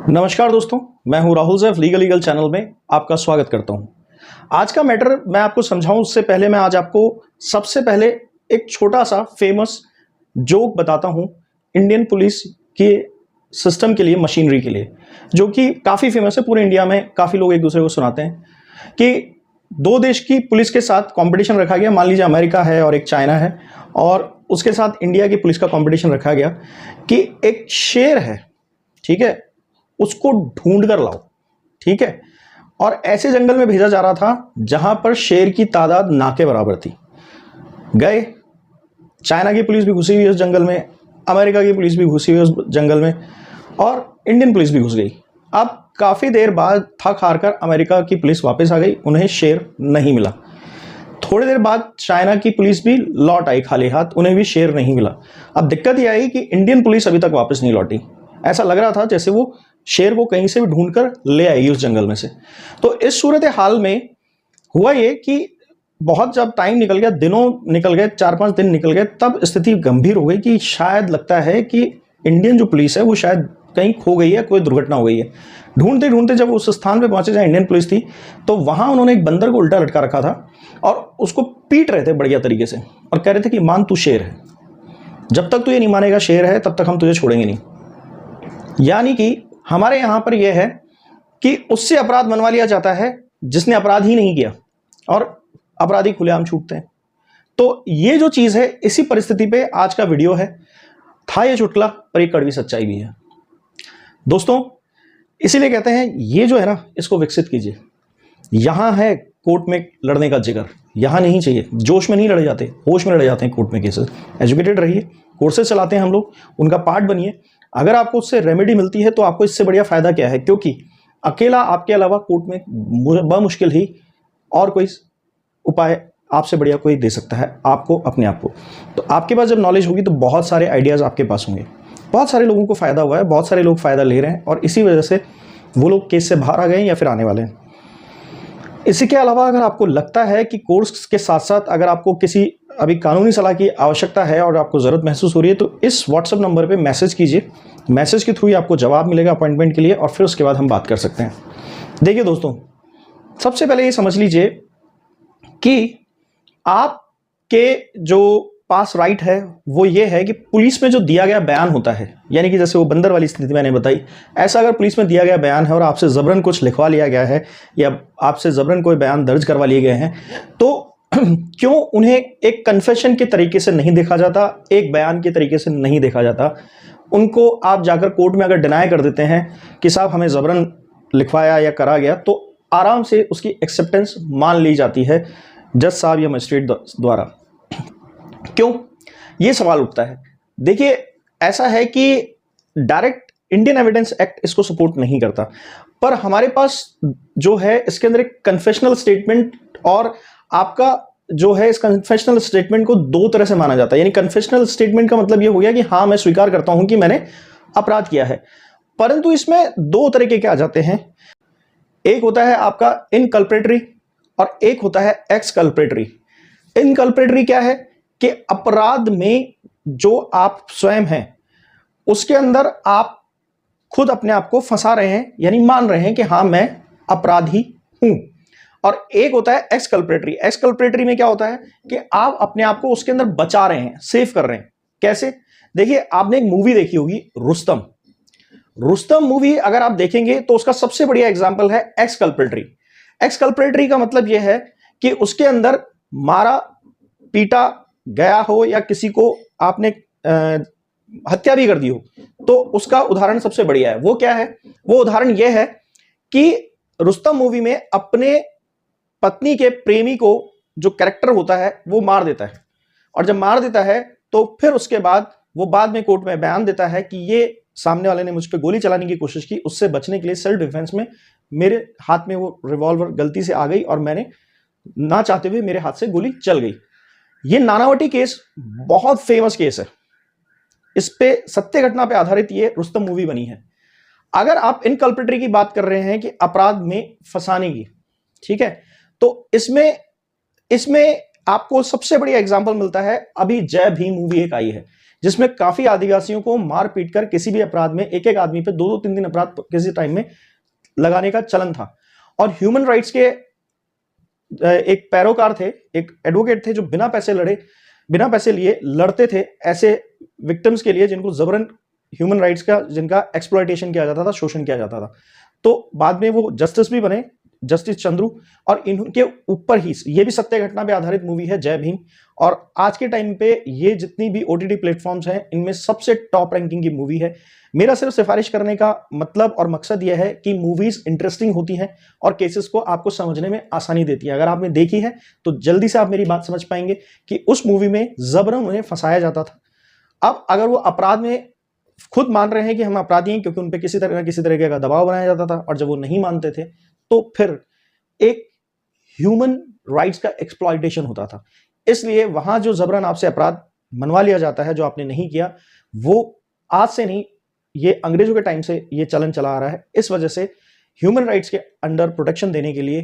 नमस्कार दोस्तों, मैं हूं राहुल सैफ लीगल चैनल में आपका स्वागत करता हूं। आज का मैटर मैं आपको समझाऊं उससे पहले मैं आज आपको सबसे पहले एक छोटा सा फेमस जोक बताता हूं इंडियन पुलिस के सिस्टम के लिए, मशीनरी के लिए, जो कि काफ़ी फेमस है। पूरे इंडिया में काफ़ी लोग एक दूसरे को सुनाते हैं कि दो देश की पुलिस के साथ कंपटीशन रखा गया। मान लीजिए अमेरिका है और एक चाइना है, और उसके साथ इंडिया की पुलिस का कंपटीशन रखा गया कि एक शेर है, ठीक है, उसको ढूंढ कर लाओ, ठीक है। और ऐसे जंगल में भेजा जा रहा था जहां पर शेर की तादाद ना के बराबर थी। गए, चाइना की पुलिस भी घुसी हुई उस जंगल में, अमेरिका की पुलिस भी घुसी हुई उस जंगल में, और इंडियन पुलिस भी घुस गई। अब काफ़ी देर बाद थक हार कर अमेरिका की पुलिस वापस आ गई, उन्हें शेर नहीं मिला। थोड़ी देर बाद चाइना की पुलिस भी लौट आई खाली हाथ, उन्हें भी शेर नहीं मिला। अब दिक्कत यह आई कि इंडियन पुलिस अभी तक वापस नहीं लौटी। ऐसा लग रहा था जैसे वो शेर को कहीं से भी ढूंढकर ले आई उस जंगल में से। तो इस सूरत हाल में हुआ ये कि बहुत जब टाइम निकल गया, दिनों निकल गए, 4-5 दिन निकल गए, तब स्थिति गंभीर हो गई कि शायद लगता है कि इंडियन जो पुलिस है वो शायद कहीं खो गई है, कोई दुर्घटना हो गई है। ढूंढते ढूंढते जब उस स्थान पे पहुंचे जहां इंडियन पुलिस थी, तो वहां उन्होंने एक बंदर को उल्टा लटका रखा था और उसको पीट रहे थे बढ़िया तरीके से, और कह रहे थे कि मान तू शेर है, जब तक तू ये नहीं मानेगा शेर है तब तक हम तुझे छोड़ेंगे नहीं। यानी कि हमारे यहां पर यह है कि उससे अपराध मनवा लिया जाता है जिसने अपराध ही नहीं किया, और अपराधी खुलेआम छूटते हैं। तो ये जो चीज है, इसी परिस्थिति पे आज का वीडियो है। था ये चुटकुला पर एक कड़वी सच्चाई भी है दोस्तों। इसीलिए कहते हैं ये जो है ना, इसको विकसित कीजिए। यहां है कोर्ट में लड़ने का जिगर, यहां नहीं चाहिए। जोश में नहीं लड़े जाते, होश में लड़े जाते हैं कोर्ट में केसेस। एजुकेटेड रहिए, कोर्सेज चलाते हैं हम लोग, उनका पार्ट बनिए। अगर आपको उससे रेमेडी मिलती है तो आपको इससे बढ़िया फायदा क्या है, क्योंकि अकेला आपके अलावा कोर्ट में बमुश्किल ही और कोई उपाय आपसे बढ़िया कोई दे सकता है आपको, अपने आप को। तो आपके पास जब नॉलेज होगी तो बहुत सारे आइडियाज़ आपके पास होंगे। बहुत सारे लोगों को फ़ायदा हुआ है, बहुत सारे लोग फ़ायदा ले रहे हैं, और इसी वजह से वो लोग केस से बाहर आ गए हैं या फिर आने वाले हैं। इसी के अलावा अगर आपको लगता है कि कोर्स के साथ साथ अगर आपको किसी अभी कानूनी सलाह की आवश्यकता है और आपको ज़रूरत महसूस हो रही है, तो इस व्हाट्सएप नंबर पे मैसेज कीजिए। मैसेज के थ्रू ही आपको जवाब मिलेगा अपॉइंटमेंट के लिए, और फिर उसके बाद हम बात कर सकते हैं। देखिए दोस्तों, सबसे पहले ये समझ लीजिए कि आपके जो पास राइट है वो ये है कि पुलिस में जो दिया गया बयान होता है, यानी कि जैसे वो बंदर वाली स्थिति मैंने बताई, ऐसा अगर पुलिस में दिया गया बयान है और आपसे ज़बरन कुछ लिखवा लिया गया है या आपसे ज़बरन कोई बयान दर्ज करवा लिए गए हैं, तो क्यों उन्हें एक कन्फेशन के तरीके से नहीं देखा जाता, एक बयान के तरीके से नहीं देखा जाता। उनको आप जाकर कोर्ट में अगर डिनाई कर देते हैं कि साहब हमें ज़बरन लिखवाया या करा गया, तो आराम से उसकी एक्सेप्टेंस मान ली जाती है जज साहब या मजिस्ट्रेट द्वारा। क्यों, ये सवाल उठता है। देखिए, ऐसा है कि डायरेक्ट इंडियन एविडेंस एक्ट इसको सपोर्ट नहीं करता, पर हमारे पास जो है इसके अंदर एक कन्फेशनल स्टेटमेंट, और आपका जो है इस कन्फेशनल स्टेटमेंट को दो तरह से माना जाता है। यानी कन्फेशनल स्टेटमेंट का मतलब ये हो गया कि हाँ, मैं स्वीकार करता हूं कि मैंने अपराध किया है, परंतु इसमें दो तरीके के आ जाते हैं। एक होता है आपका इनकल्पेटरी और एक होता है एक्सकल्पेटरी। इनकल्पेटरी क्या है कि अपराध में जो आप स्वयं हैं उसके अंदर आप खुद अपने आप को फंसा रहे हैं, यानी मान रहे हैं कि हाँ, मैं अपराधी हूं। और एक होता है एक्सकल्पेटरी। एक्सकल्पेटरी में क्या होता है कि आप अपने आप को उसके अंदर बचा रहे हैं, सेव कर रहे हैं। कैसे? देखिए, आपने एक मूवी देखी होगी रुस्तम। रुस्तम मूवी अगर आप देखेंगे तो उसका सबसे बढ़िया एग्जाम्पल है एक्सकल्पेटरी। एक्सकल्पेटरी का मतलब यह है कि उसके अंदर मारा पीटा गया हो या किसी को आपने हत्या भी कर दी हो, तो उसका उदाहरण सबसे बढ़िया है। वो क्या है? वो उदाहरण यह है कि रुस्तम मूवी में अपने पत्नी के प्रेमी को जो कैरेक्टर होता है वो मार देता है, और जब मार देता है तो फिर उसके बाद वो बाद में कोर्ट में बयान देता है कि ये सामने वाले ने मुझ पर गोली चलाने की कोशिश की, उससे बचने के लिए सेल्फ डिफेंस में मेरे हाथ में वो रिवॉल्वर गलती से आ गई और मैंने ना चाहते हुए मेरे हाथ से गोली चल गई। ये नानावटी केस बहुत फेमस केस है, इस पे सत्य घटना पे आधारित ये रुस्तम मूवी बनी है। अगर आप इनकल्पेटरी की बात कर रहे हैं कि अपराध में फंसाने की, ठीक है, तो इसमें आपको सबसे बढ़िया एग्जांपल मिलता है, अभी जय भीम मूवी एक आई है। जिसमें काफी आदिवासियों को मार पीट कर किसी भी अपराध में एक एक आदमी पे दो दो तीन तीन अपराध किसी टाइम में लगाने का चलन था। और ह्यूमन राइट्स के एक पैरोकार थे, एक एडवोकेट थे जो बिना पैसे लड़े, बिना पैसे लिए लड़ते थे ऐसे विक्टिम्स के लिए जिनको जबरन ह्यूमन राइट्स का, जिनका एक्सप्लॉयटेशन किया जाता था, शोषण किया जाता था। तो बाद में वो जस्टिस भी बने, जस्टिस चंद्रू। और इनके ऊपर ही ये भी सत्य घटना पे आधारित मूवी है जय भीम। और आज के टाइम पे ये जितनी भी ओटीटी प्लेटफॉर्म्स हैं इनमें सबसे टॉप रैंकिंग की मूवी है। मेरा सिर्फ सिफारिश करने का मतलब और मकसद यह है कि मूवीज इंटरेस्टिंग होती हैं और केसेस को आपको समझने में आसानी देती है। अगर आपने देखी है तो जल्दी से आप मेरी बात समझ पाएंगे कि उस मूवी में जबरन उन्हें फंसाया जाता था। अब अगर वो अपराध में खुद मान रहे हैं कि हम अपराधी हैं क्योंकि उन पर किसी तरह का दबाव बनाया जाता था, और जब वो नहीं मानते थे तो फिर एक ह्यूमन राइट्स का एक्सप्लॉयटेशन होता था। इसलिए वहां जो जबरन आपसे अपराध मनवा लिया जाता है जो आपने नहीं किया, वो आज से नहीं, ये अंग्रेजों के टाइम से ये चलन चला आ रहा है। इस वजह से ह्यूमन राइट्स के अंडर प्रोटेक्शन देने के लिए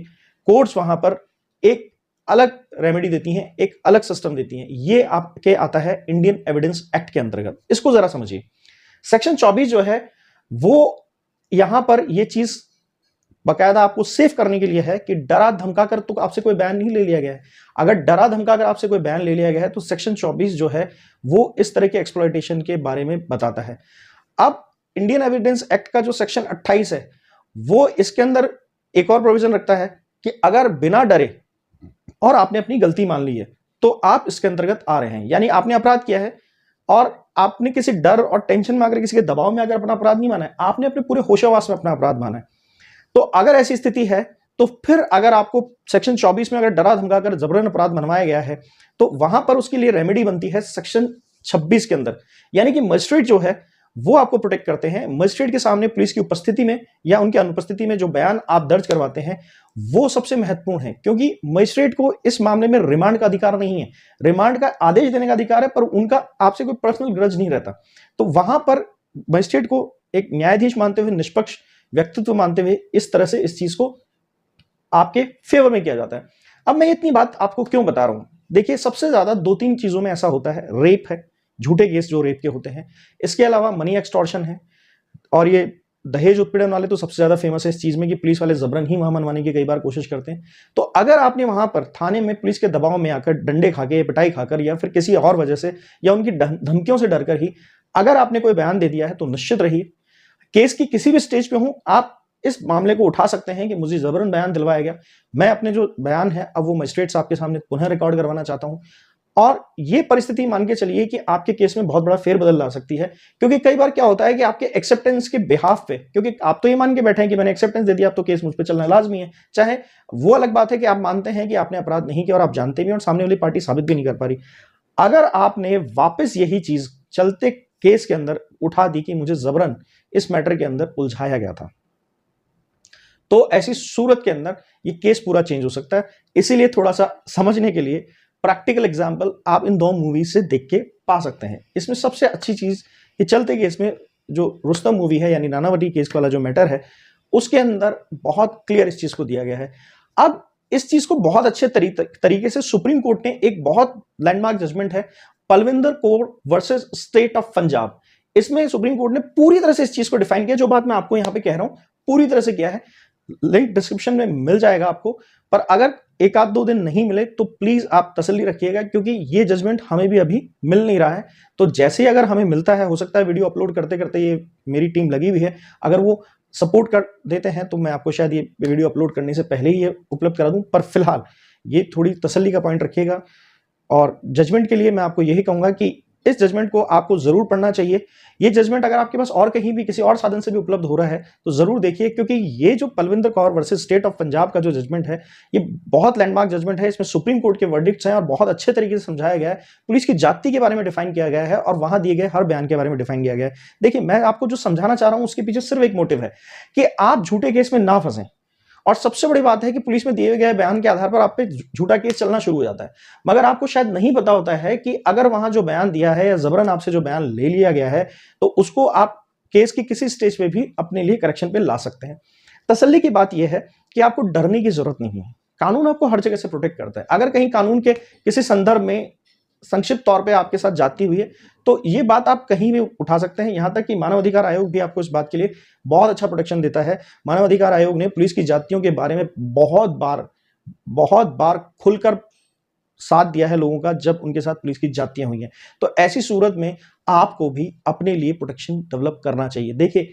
कोर्ट्स वहां पर एक अलग रेमेडी देती हैं, एक अलग सिस्टम देती हैं। ये आपके आता है इंडियन एविडेंस एक्ट के अंतर्गत। इसको जरा समझिए। सेक्शन 24 जो है वो यहां पर ये चीज बाकायदा आपको सेफ करने के लिए है कि डरा धमका कर तो आपसे कोई बयान नहीं ले लिया गया है। अगर डरा धमका कर आपसे कोई बयान ले लिया गया है तो सेक्शन 24 जो है वो इस तरह के एक्सप्लॉयटेशन के बारे में बताता है। अब इंडियन एविडेंस एक्ट का जो सेक्शन 28 है वो इसके अंदर एक और प्रोविजन रखता है कि अगर बिना डरे और आपने अपनी गलती मान ली है तो आप इसके अंतर्गत आ रहे हैं। यानी आपने अपराध किया है और आपने किसी डर और टेंशन में आकर, किसी के दबाव में आकर अपना अपराध नहीं माना है, आपने अपने पूरे होशावास में अपना अपराध माना है। तो अगर ऐसी स्थिति है तो फिर अगर आपको सेक्शन 24 में अगर डरा धमका कर जबरन अपराध मनवाया गया है तो वहां पर उसके लिए रेमेडी बनती है सेक्शन 26 के अंदर। यानी कि मजिस्ट्रेट जो है वो आपको प्रोटेक्ट करते हैं। मजिस्ट्रेट के सामने पुलिस की उपस्थिति में या उनकी अनुपस्थिति में जो बयान आप दर्ज करवाते हैं वो सबसे महत्वपूर्ण है, क्योंकि मजिस्ट्रेट को इस मामले में रिमांड का अधिकार नहीं है। रिमांड का आदेश देने का अधिकार है, पर उनका आपसे कोई पर्सनल ग्रज नहीं रहता। तो वहां पर मजिस्ट्रेट को एक न्यायाधीश मानते हुए, निष्पक्ष व्यक्तित्व मानते हुए इस तरह से इस चीज को आपके फेवर में किया जाता है। अब मैं इतनी बात आपको क्यों बता रहा हूं? देखिए, सबसे ज्यादा दो तीन चीजों में ऐसा होता है। रेप है, झूठे केस जो रेप के होते हैं। इसके अलावा मनी एक्सटॉर्शन है, और ये दहेज उत्पीड़न वाले तो सबसे ज्यादा फेमस है इस चीज में कि पुलिस वाले जबरन ही वहां मनवाने की कई बार कोशिश करते हैं। तो अगर आपने वहां पर थाने में पुलिस के दबाव में आकर, डंडे खाके, पिटाई खाकर, या फिर किसी और वजह से, या उनकी धमकियों से डरकर ही अगर आपने कोई बयान दे दिया है तो निश्चित रहिए केस की किसी भी स्टेज पे हूं, आप इस मामले को उठा सकते हैं कि मुझे जबरन बयान दिलवाया गया। मैं अपने जो बयान है अब वो मजिस्ट्रेट साहब के सामने पुनः रिकॉर्ड करवाना चाहता हूं। और ये परिस्थिति मान के चलिए कि आपके केस में बहुत बड़ा फेरबदल ला सकती है, क्योंकि कई बार क्या होता है कि आपके एक्सेप्टेंस के बिहाफ पे, क्योंकि आप तो ये मान के बैठे हैं कि मैंने एक्सेप्टेंस दे दिया अब तो केस मुझ पे चलना लाजमी है। चाहे वो अलग बात है कि आप मानते हैं कि आपने अपराध नहीं किया और आप जानते भी और सामने वाली पार्टी साबित भी नहीं कर पा रही। अगर आपने वापस यही चीज चलते केस के अंदर उठा दी कि मुझे जबरन इस मैटर के अंदर उलझाया गया था, तो ऐसी सूरत के अंदर ये केस पूरा चेंज हो सकता है। इसीलिए थोड़ा सा समझने के लिए प्रैक्टिकल एग्जांपल आप इन दो मूवीज से देख के पा सकते हैं। इसमें सबसे अच्छी चीज ये चलते केस में जो रुस्तम मूवी है, यानी नानावटी केस वाला जो मैटर है, उसके अंदर बहुत क्लियर इस चीज को दिया गया है। अब इस चीज को बहुत अच्छे तरीके से सुप्रीम कोर्ट ने, एक बहुत लैंडमार्क जजमेंट है Palvinder Kaur versus state of Punjab, इसमें सुप्रीम कोर्ट ने पूरी तरह से इस चीज को डिफाइन किया। जो बात मैं आपको यहां पे कह रहा हूं पूरी तरह से किया है। लिंक डिस्क्रिप्शन में मिल जाएगा आपको, पर अगर एक आध दो दिन नहीं मिले तो प्लीज आप तसल्ली रखिएगा, क्योंकि ये जजमेंट हमें भी अभी मिल नहीं रहा है। तो जैसे ही अगर हमें मिलता है, हो सकता है वीडियो अपलोड करते करते, ये मेरी टीम लगी हुई है, अगर वो सपोर्ट कर देते हैं तो मैं आपको शायद ये वीडियो अपलोड करने से पहले ही ये उपलब्ध करा दूं। पर फिलहाल ये थोड़ी तसल्ली का पॉइंट रखिएगा। और जजमेंट के लिए मैं आपको यही कहूंगा कि इस जजमेंट को आपको जरूर पढ़ना चाहिए। ये जजमेंट अगर आपके पास और कहीं भी किसी और साधन से भी उपलब्ध हो रहा है तो जरूर देखिए, क्योंकि ये जो Palvinder Kaur versus state of Punjab का जो जजमेंट है ये बहुत लैंडमार्क जजमेंट है। इसमें सुप्रीम कोर्ट के वर्डिक्ट्स हैं और बहुत अच्छे तरीके से समझाया गया है। पुलिस की जाति के बारे में डिफाइन किया गया है और वहां दिए गए हर बयान के बारे में डिफाइन किया गया है। देखिए, मैं आपको जो समझाना चाह रहा हूं उसके पीछे सिर्फ एक मोटिव है कि आप झूठे केस में ना फंसें। और सबसे बड़ी बात है कि पुलिस में दिए गए बयान के आधार पर आप पे झूठा केस चलना शुरू हो जाता है। मगर आपको शायद नहीं पता होता है कि अगर वहां जो बयान दिया है या जबरन आपसे जो बयान ले लिया गया है तो उसको आप केस की किसी स्टेज पे भी अपने लिए करेक्शन पे ला सकते हैं। तसल्ली की बात यह है कि आपको डरने की जरूरत नहीं है। कानून आपको हर जगह से प्रोटेक्ट करता है। अगर कहीं कानून के किसी संदर्भ में संक्षिप्त तौर पे आपके साथ जाती हुई है। तो ये बात आप कहीं भी उठा सकते हैं, यहाँ तक कि मानव अधिकार आयोग भी आपको इस बात के लिए बहुत अच्छा प्रोटेक्शन देता है। मानव अधिकार आयोग ने पुलिस की जातियों के बारे में बहुत बार खुलकर साथ दिया है लोगों का, जब उनके साथ पुलिस की जातियां हुई हैं। तो ऐसी सूरत में आपको भी अपने लिए प्रोटेक्शन डेवलप करना चाहिए। देखिए,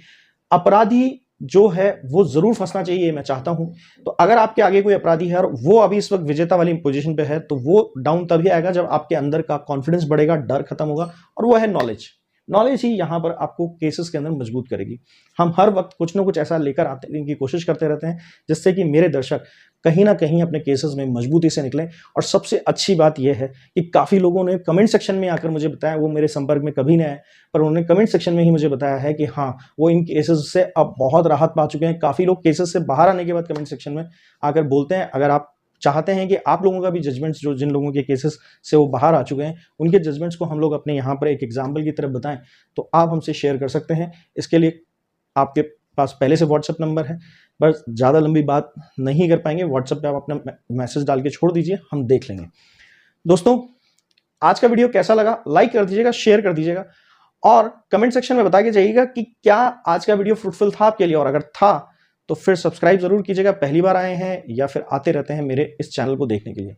अपराधी जो है वो जरूर फंसना चाहिए, मैं चाहता हूं। तो अगर आपके आगे कोई अपराधी है और वो अभी इस वक्त विजेता वाली पोजीशन पे है, तो वो डाउन तभी आएगा जब आपके अंदर का कॉन्फिडेंस बढ़ेगा, डर खत्म होगा, और वो है नॉलेज। नॉलेज ही यहां पर आपको केसेस के अंदर मजबूत करेगी। हम हर वक्त कुछ ना कुछ ऐसा लेकर आने की कोशिश करते रहते हैं जिससे कि मेरे दर्शक कहीं ना कहीं अपने केसेस में मजबूती से निकलें। और सबसे अच्छी बात यह है कि काफ़ी लोगों ने कमेंट सेक्शन में आकर मुझे बताया, वो मेरे संपर्क में कभी नहीं आए, पर उन्होंने कमेंट सेक्शन में ही मुझे बताया है कि हाँ, वो इन केसेस से अब बहुत राहत पा चुके हैं। काफ़ी लोग केसेस से बाहर आने के बाद कमेंट सेक्शन में आकर बोलते हैं। अगर आप चाहते हैं कि आप लोगों का भी जजमेंट्स, जो जिन लोगों के केसेस से वो बाहर आ चुके हैं, उनके जजमेंट्स को हम लोग अपने यहाँ पर एक एग्जाम्पल की तरफ बताएं, तो आप हमसे शेयर कर सकते हैं। इसके लिए आपके पास पहले से व्हाट्सएप नंबर है, बस ज़्यादा लंबी बात नहीं कर पाएंगे। व्हाट्सएप पे आप अपना मैसेज डाल के छोड़ दीजिए, हम देख लेंगे। दोस्तों, आज का वीडियो कैसा लगा लाइक कर दीजिएगा, शेयर कर दीजिएगा, और कमेंट सेक्शन में बता के जाइएगा कि क्या आज का वीडियो फ्रूटफुल था आपके लिए, और अगर था तो फिर सब्सक्राइब जरूर कीजिएगा। पहली बार आए हैं या फिर आते रहते हैं मेरे इस चैनल को देखने के लिए।